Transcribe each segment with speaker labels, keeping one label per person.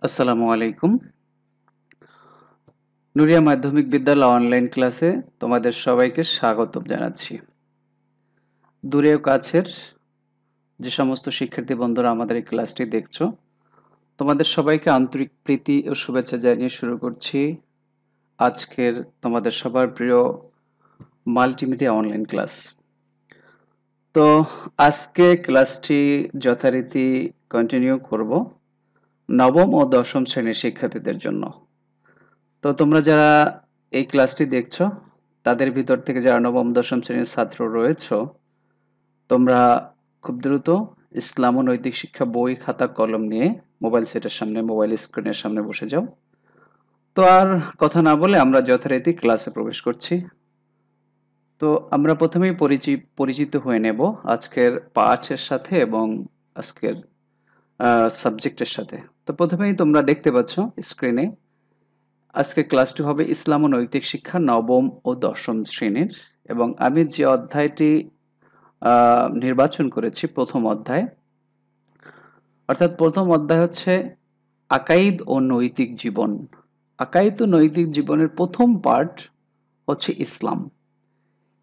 Speaker 1: আসসালামু আলাইকুম। নুরিয়া মাধ্যমিক বিদ্যালয় অনলাইন ক্লাসে তোমাদের সবাইকে স্বাগতম জানাচ্ছি। দূরে ও কাছের যে সমস্ত শিক্ষার্থী বন্ধুরা আমাদের এই ক্লাসটি দেখছো, তোমাদের সবাইকে আন্তরিক প্রীতি ও শুভেচ্ছা জানিয়ে শুরু করছি আজকের তোমাদের সবার প্রিয় মাল্টিমিডিয়া অনলাইন ক্লাস। তো আজকে ক্লাসটি যথারীতি কন্টিনিউ করব নবম ও দশম শ্রেণীর শিক্ষার্থীদের জন্য। তো তোমরা যারা এই ক্লাসটি দেখছো তাদের ভিতর থেকে যারা নবম দশম শ্রেণীর ছাত্র রয়েছো, তোমরা খুব দ্রুত ইসলাম ও নৈতিক শিক্ষা বই খাতা কলম নিয়ে মোবাইল সেটের সামনে, মোবাইল স্ক্রিনের সামনে বসে যাও। তো আর কথা না বলে আমরা যথারীতি ক্লাসে প্রবেশ করছি। তো আমরা প্রথমেই পরিচিত হয়ে নেব আজকের পাঠের সাথে এবং আজকের সাবজেক্টের সাথে। তো প্রথমেই তোমরা দেখতে পাচ্ছ স্ক্রিনে আজকে ক্লাসটি হবে ইসলাম ও নৈতিক শিক্ষা নবম ও দশম শ্রেণীর, এবং আমি যে অধ্যায়টি নির্বাচন করেছি প্রথম অধ্যায়, অর্থাৎ প্রথম অধ্যায় হচ্ছে আকাইদ ও নৈতিক জীবন। আকাইদ ও নৈতিক জীবনের প্রথম পার্ট হচ্ছে ইসলাম।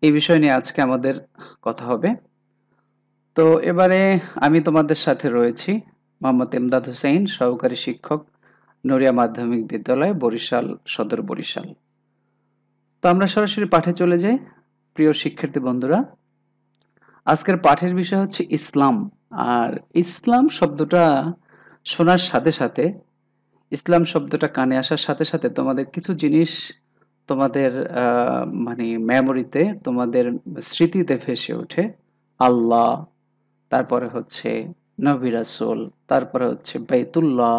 Speaker 1: এই বিষয় নিয়ে আজকে আমাদের কথা হবে। তো এবারে আমি তোমাদের সাথে রয়েছি মোহাম্মদ ইমদাদ হোসেন, সহকারী শিক্ষক, নুরিয়া মাধ্যমিক বিদ্যালয়, বরিশাল সদর, বরিশাল। তো আমরা সরাসরি পাঠে চলে যাই। প্রিয় শিক্ষার্থী বন্ধুরা, আজকের পাঠের বিষয় হচ্ছে ইসলাম। আর ইসলাম শব্দটা শোনার সাথে সাথে, ইসলাম শব্দটা কানে আসার সাথে সাথে তোমাদের কিছু জিনিস তোমাদের মানে মেমোরিতে, তোমাদের স্মৃতিতে ভেসে ওঠে। আল্লাহ, তারপরে হচ্ছে নবী রাসূল, তারপরে হচ্ছে বাইতুল্লাহ,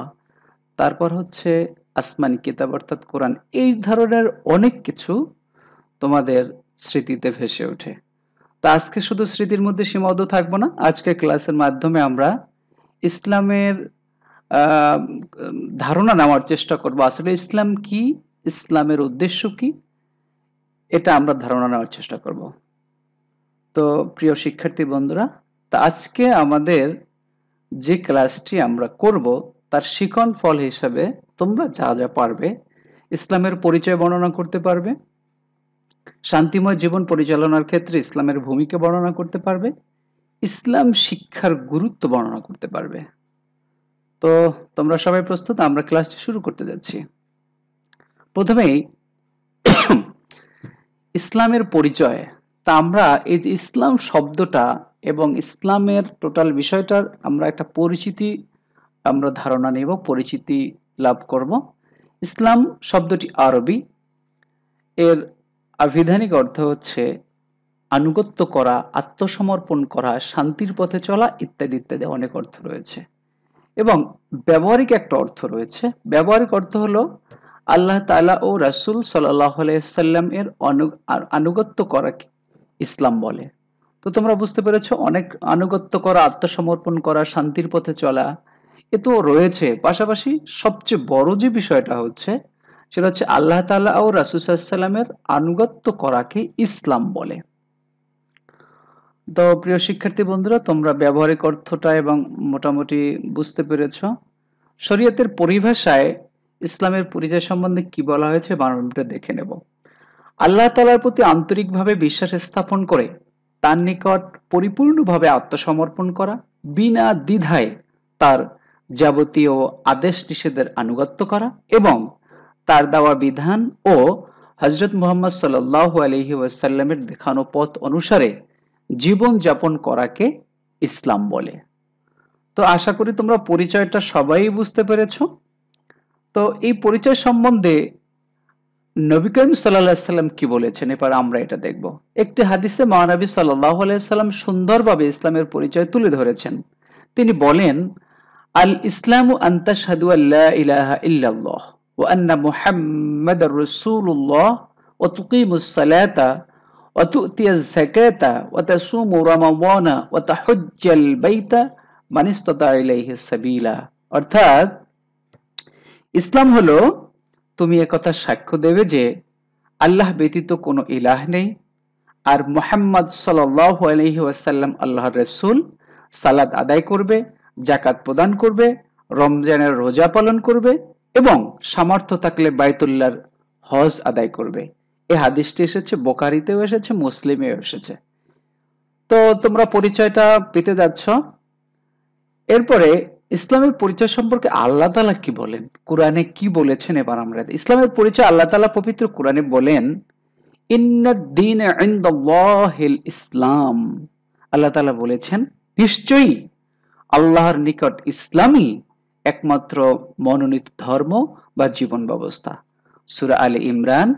Speaker 1: তারপর হচ্ছে আসমানি কিতাব অর্থাৎ কোরআন। এই ধরনের অনেক কিছু তোমাদের স্মৃতিতে ভেসে ওঠে। তো আজকে শুধু স্মৃতির মধ্যে সীমাবদ্ধ থাকবো না। আজকে ক্লাসের মাধ্যমে আমরা ইসলামের আহ, ধারণা নেওয়ার চেষ্টা করব, আসলে ইসলাম কি, ইসলামের উদ্দেশ্য কি, এটা আমরা ধারণা নেওয়ার চেষ্টা করব। তো প্রিয় শিক্ষার্থী বন্ধুরা, তা আজকে আমাদের যে ক্লাসটি আমরা করব তার শিখন ফল হিসাবে তোমরা যা যা পারবে, ইসলামের পরিচয় বর্ণনা করতে পারবে, শান্তিময় জীবন পরিচালনার ক্ষেত্রে ইসলামের ভূমিকা বর্ণনা করতে পারবে, ইসলাম শিক্ষার গুরুত্ব বর্ণনা করতে পারবে। তো তোমরা সবাই প্রস্তুত? আমরা ক্লাসটি শুরু করতে যাচ্ছি। প্রথমেই ইসলামের পরিচয়। তা আমরা এই যে ইসলাম শব্দটা এবং ইসলামের টোটাল বিষয়টার আমরা একটা পরিচিতি, আমরা ধারণা নেব, পরিচিতি লাভ করব। ইসলাম শব্দটি আরবি, এর আবিধানিক অর্থ হচ্ছে আনুগত্য করা, আত্মসমর্পণ করা, শান্তির পথে চলা ইত্যাদি ইত্যাদি অনেক অর্থ রয়েছে। এবং ব্যবহারিক একটা অর্থ রয়েছে। ব্যবহারিক অর্থ হলো আল্লাহ তাআলা ও রাসূল সাল্লাল্লাহু আলাইহি সাল্লাম এর আনুগত্য করাকে ইসলাম বলে। তো তোমরা বুঝতে পেরেছো, অনেক আনুগত্য করা, আত্মসমর্পণ করা, শান্তির পথে চলা এ তো রয়েছে। পাশাপাশি সবচেয়ে বড় যে বিষয়টা হচ্ছে সেটা হচ্ছে আল্লাহ তাআলা ও রাসূল সাল্লাল্লাহু আলাইহি সাল্লামের আনুগত্য করাকে ইসলাম বলে। তো প্রিয় শিক্ষার্থী বন্ধুরা, তোমরা ব্যবহারিক অর্থটা এবং মোটামুটি বুঝতে পেরেছো। শরীয়তের পরিভাষায় ইসলামের পরিচয় সম্বন্ধে কি বলা হয়েছে আমরা দেখে নেব। আল্লাহ তাআলার প্রতি আন্তরিকভাবে বিশ্বাস স্থাপন করে তার নিকট পরিপূর্ণভাবে আত্মসমর্পণ করা, বিনা দ্বিধায় তার যাবতীয় আদেশ নিষেধের আনুগত্য করা এবং তার দেওয়া বিধান ও হযরত মুহাম্মদ সাল্লাল্লাহু আলাইহি ওয়াসাল্লামের দেখানো পথ অনুসারে জীবন যাপন করাকে ইসলাম বলে। তো আশা করি তোমরা পরিচয়টা সবাই বুঝতে পেরেছো। তো এই পরিচয় সম্বন্ধে নবী করিম সাল্লাল্লাহু আলাইহি সাল্লাম কি বলেছেন এবার আমরা এটা দেখব। একটি হাদিসে মহানবী সাল্লাল্লাহু আলাইহি সাল্লাম সুন্দরভাবে ইসলামের পরিচয় তুলে ধরেছেন। তিনি বলেন, আল ইসলামু আন তাশহাদু আল্লা ইলাহা ইল্লাল্লাহ ওয়া আন্না মুহাম্মাদার রাসূলুল্লাহ ওয়া তুকিমুস সালাতা ওয়া তু'তিয়াজ যাকাতা ওয়া তাসুমু রমাদানা ওয়া তাহুজ্জাল বাইতা মান ইসতাতা ইলাইহি সাবিলা। অর্থাৎ ইসলাম হলো তুমি একথা সাক্ষ্য দেবে যে আল্লাহ ব্যতীত কোনো ইলাহ নেই, আর মুহাম্মদ সাল্লাল্লাহু আলাইহি ওয়াসাল্লাম আল্লাহর রাসূল, সালাত আদায় করবে, যাকাত প্রদান করবে রমজানের রোজা পালন করবে এবং সামর্থ্য থাকলে বাইতুল্লাহর হজ আদায় করবে। এই হাদিসটি এসেছে বোখারিতেও এসেছে, মুসলিমেও এসেছে। তো তোমরা পরিচয়টা পেতে যাচ্ছ। এরপরে ইসলামের পরিচয় সম্পর্কে আল্লাহ তাআলা কি বলেন, কোরআনে কি বলেছেন, এবার আমরা ইসলামের পরিচয় আল্লাহ তাআলা পবিত্র কোরআনে বলেন, ইন্নাদ-দীন ইনদাল্লাহিল ইসলাম। আল্লাহ তাআলা বলেছেন, নিশ্চয়ই আল্লাহর নিকট ইসলামই একমাত্র মনোনীত ধর্ম বা জীবন ব্যবস্থা। সূরা আলে ইমরান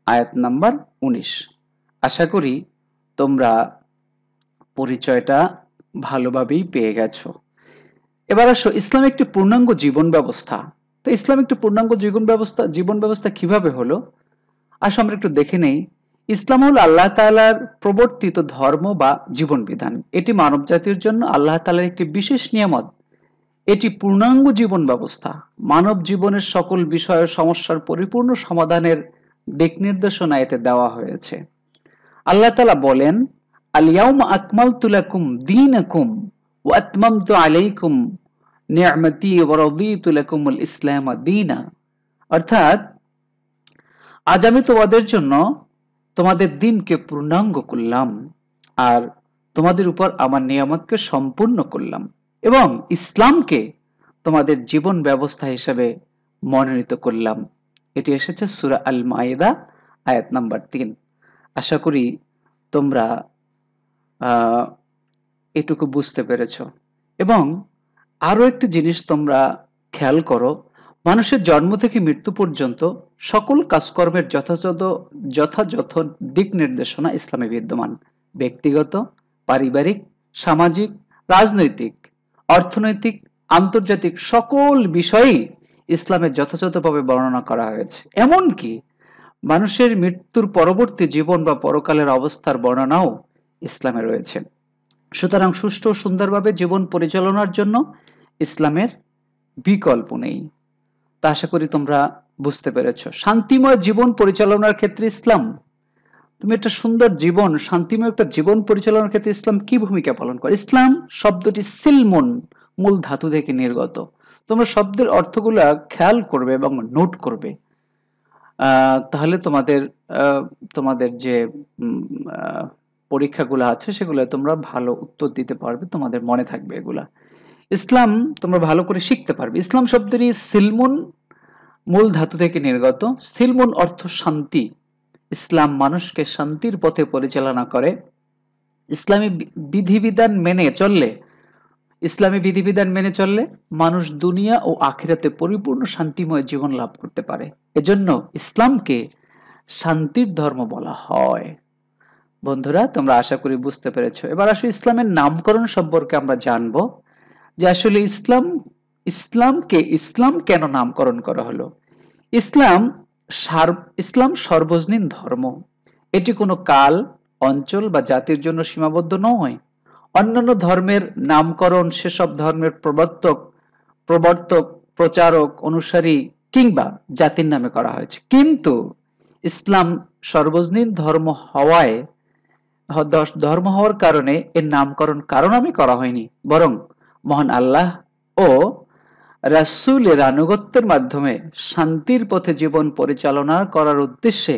Speaker 1: আয়াত নাম্বার 19। আশা করি তোমরা পরিচয়টা ভালোভাবেই পেয়ে গেছো। এবার আসো, ইসলাম একটি পূর্ণাঙ্গ জীবন ব্যবস্থা। তো ইসলাম একটি পূর্ণাঙ্গ জীবন ব্যবস্থা কিভাবে হলো? আসো আমরা একটু দেখে নেই। ইসলাম হলো আল্লাহ তাআলার প্রবর্তিত ধর্ম বা জীবন বিধান। এটি মানব জাতির জন্য আল্লাহ তাআলার একটি বিশেষ নিয়ামত। এটি পূর্ণাঙ্গ জীবন ব্যবস্থা। মানব জীবনের সকল বিষয় ও সমস্যার পরিপূর্ণ সমাধানের দিক নির্দেশনা এতে দেওয়া হয়েছে। আল্লাহ তাআলা বলেন, আল ইয়াউমা আকমালতু লাকুম দীনাকুম ওয়া আতমামতু আলাইকুম নি'মাতি ওয়া রাদিতু লাকুমুল ইসলাম দীনা। অর্থাৎ আজ আমি তোমাদের জন্য তোমাদের দিনকে পূর্ণাঙ্গ করলাম আর তোমাদের উপর আমার নিয়ামতকে সম্পূর্ণ করলাম এবং ইসলামকে তোমাদের জীবন ব্যবস্থা হিসেবে মনোনীত করলাম। এটি এসেছে সূরা আল মাইদা আয়াত নাম্বার 3। আশা করি তোমরা এটুকু বুঝতে পেরেছ। এবং আরো একটি জিনিস তোমরা খেয়াল করো, মানুষের জন্ম থেকে মৃত্যু পর্যন্ত সকল কাজকর্মের যথাযথ দিক নির্দেশনা ইসলামে বিদ্যমান। ব্যক্তিগত, পারিবারিক, সামাজিক, রাজনৈতিক, অর্থনৈতিক, আন্তর্জাতিক সকল বিষয়েই ইসলামে যথাযথভাবে বর্ণনা করা হয়েছে। এমনকি মানুষের মৃত্যুর পরবর্তী জীবন বা পরকালের অবস্থার বর্ণনাও ইসলামে রয়েছে। সুতরাং সুষ্ঠু ও সুন্দরভাবে জীবন পরিচালনার জন্য ইসলামের বিকল্প নেই। তা আশা করি তোমরা বুঝতে পেরেছ। শান্তিময় জীবন পরিচালনার ক্ষেত্রে ইসলাম, তুমি একটা সুন্দর জীবন, শান্তিময় একটা জীবন পরিচালনার ক্ষেত্রে ইসলাম কি ভূমিকা পালন করে? ইসলাম শব্দটি সিলমুন মূল ধাতু থেকে নির্গত। তোমরা শব্দের অর্থগুলা খেয়াল করবে এবং নোট করবে, তাহলে তোমাদের যে পরীক্ষাগুলো আছে সেগুলো তোমরা ভালো উত্তর দিতে পারবে, তোমাদের মনে থাকবে এগুলা। ইসলাম তোমরা ভালো করে শিখতে পারবে। ইসলাম শব্দটি সিলমুন মূল ধাতু থেকে নির্গত। সিলমুন অর্থ শান্তি। ইসলাম মানুষকে শান্তির পথে পরিচালনা করে। ইসলামী বিধিবিধান মেনে চললে মানুষ দুনিয়া ও আখিরাতে পরিপূর্ণ শান্তিময় জীবন লাভ করতে পারে। এজন্য ইসলামকে শান্তির ধর্ম বলা হয়। বন্ধুরা, তোমরা আশা করি বুঝতে পেরেছো। এবার আসলে ইসলামের নামকরণ সম্পর্কে আমরা জানবো যে আসলে ইসলামকে ইসলাম কেন নামকরণ করা হলো। ইসলাম সর্বজনীন ধর্ম। এটি কোনো কাল, অঞ্চল বা জাতির জন্য সীমাবদ্ধ নয়। অন্যান্য ধর্মের নামকরণ সেসব ধর্মের প্রবর্তক, প্রচারক, অনুসারী কিংবা জাতির নামে করা হয়েছে। কিন্তু ইসলাম সর্বজনীন ধর্ম হওয়ার কারণে এর নামকরণ কারো নামে করা হয়নি, বরং মহান আল্লাহ ও রাসূলের আনুগত্যের মাধ্যমে শান্তির পথে জীবন পরিচালনা করার উদ্দেশ্যে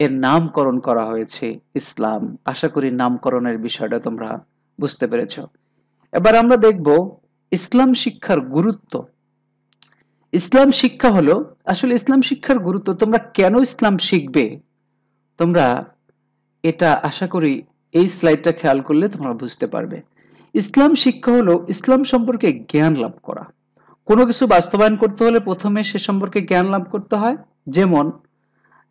Speaker 1: এর নামকরণ করা হয়েছে ইসলাম। আশা করি নামকরণের বিষয়টা তোমরা বুঝতে পেরেছ। এবার আমরা দেখব ইসলাম শিক্ষার গুরুত্ব। ইসলাম শিক্ষা হলো, আসলে ইসলাম শিক্ষার গুরুত্ব, তোমরা কেন ইসলাম শিখবে, তোমরা এটা আশা করি এই স্লাইডটা খেয়াল করলে তোমরা বুঝতে পারবে। ইসলাম শিক্ষা হলো ইসলাম সম্পর্কে জ্ঞান লাভ করা। কোনো কিছু বাস্তবায়ন করতে হলে প্রথমে সে সম্পর্কে জ্ঞান লাভ করতে হয়। যেমন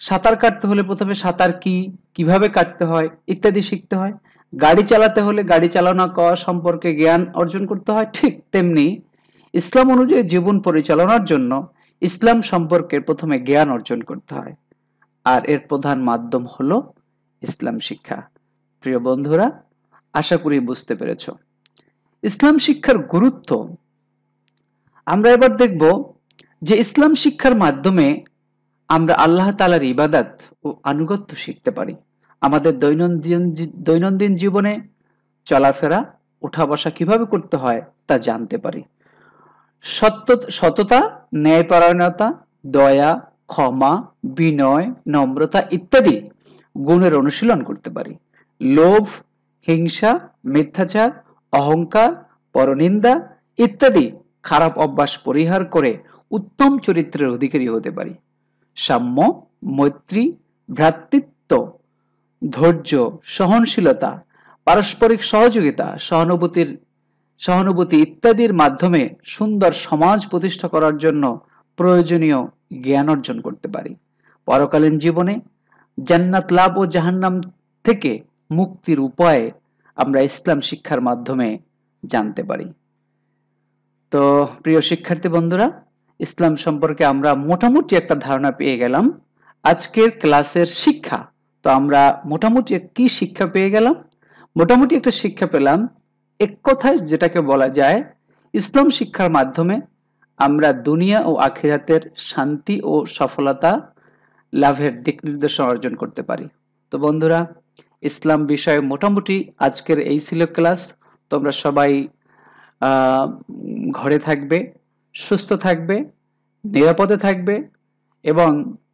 Speaker 1: সাঁতার কাটতে হলে প্রথমে সাঁতার কি, কিভাবে কাটতে হয় ইত্যাদি শিখতে হয়। গাড়ি চালাতে হলে গাড়ি চালানো সম্পর্কে জ্ঞান অর্জন করতে হয়। ঠিক তেমনি ইসলাম অনুযায়ী জীবন পরিচালনার জন্য ইসলাম সম্পর্কে প্রথমে জ্ঞান অর্জন করতে হয়, আর এর প্রধান মাধ্যম হলো ইসলাম শিক্ষা। প্রিয় বন্ধুরা, আশা করি বুঝতে পেরেছ ইসলাম শিক্ষার গুরুত্ব। আমরা এবার দেখব যে ইসলাম শিক্ষার মাধ্যমে আমরা আল্লাহ তাআলার ইবাদত ও আনুগত্য শিখতে পারি। আমাদের দৈনন্দিন জীবনে চলাফেরা, ওঠা বসা কিভাবে করতে হয় তা জানতে পারি। সততা, ন্যায়পরায়ণতা, দয়া, ক্ষমা, বিনয়, নম্রতা ইত্যাদি গুণের অনুশীলন করতে পারি। লোভ, হিংসা, মিথ্যাচার, অহংকার, পরনিন্দা ইত্যাদি খারাপ অভ্যাস পরিহার করে উত্তম চরিত্রের অধিকারী হতে পারি। সাম্য, মৈত্রী, ভ্রাতৃত্ব, ধৈর্য, সহনশীলতা, পারস্পরিক সহযোগিতা, সহানুভূতি ইত্যাদির মাধ্যমে সুন্দর সমাজ প্রতিষ্ঠা করার জন্য প্রয়োজনীয় জ্ঞান অর্জন করতে পারি। পরকালীন জীবনে জান্নাত লাভ ও জাহান্নাম থেকে মুক্তির উপায় আমরা ইসলাম শিক্ষার মাধ্যমে জানতে পারি। তো প্রিয় শিক্ষার্থী বন্ধুরা, ইসলাম সম্পর্কে আমরা মোটামুটি একটা ধারণা পেয়ে গেলাম। আজকের ক্লাসের শিক্ষা, তো আমরা মোটামুটি কি শিক্ষা পেয়ে গেলাম? মোটামুটি একটা শিক্ষা পেলাম, এক কথায় যেটাকে বলা যায়, ইসলাম শিক্ষার মাধ্যমে আমরা দুনিয়া ও আখিরাতের শান্তি ও সফলতা লাভের দিক নির্দেশনা অর্জন করতে পারি। তো বন্ধুরা, ইসলাম বিষয়ে মোটামুটি আজকের এই ছিল ক্লাস। তোমরা সবাই ঘরে থাকবে, সুস্থ থাকবে, নিরাপদে থাকবে এবং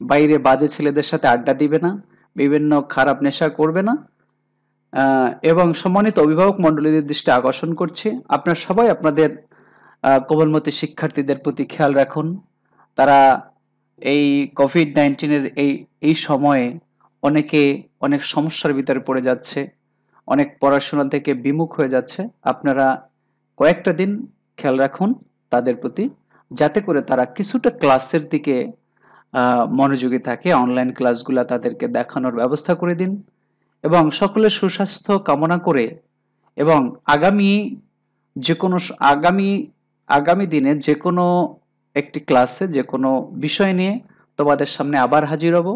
Speaker 1: বাইরে বাজে ছেলেদের সাথে আড্ডা দিবে না, বিভিন্ন খারাপ নেশা করবে না। এবং সম্মানিত অভিভাবক মণ্ডলীদের দৃষ্টি আকর্ষণ করছি, আপনারা সবাই আপনাদের কোমলমতি শিক্ষার্থীদের প্রতি খেয়াল রাখুন। তারা এই কোভিড-19 এই সময়ে অনেক সমস্যার ভিতরে পড়ে যাচ্ছে, অনেক পড়াশোনা থেকে বিমুখ হয়ে যাচ্ছে। আপনারা কয়েকটা দিন খেয়াল রাখুন তাদের প্রতি, যাতে করে তারা কিছুটা ক্লাসের দিকে মনোযোগী থাকে। অনলাইন ক্লাসগুলা তাদেরকে দেখানোর ব্যবস্থা করে দিন এবং সকলের সুস্বাস্থ্য কামনা করে এবং আগামী দিনে যে কোনো একটি ক্লাসে যে কোনো বিষয় নিয়ে তোমাদের সামনে আবার হাজির হব।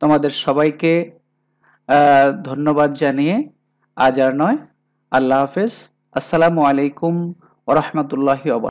Speaker 1: তোমাদের সবাইকে ধন্যবাদ জানিয়ে আজ আর নয়, আল্লাহ হাফেজ। আসসালামু আলাইকুম ওয়া রাহমাতুল্লাহি ওয়া বারাকাতুহু।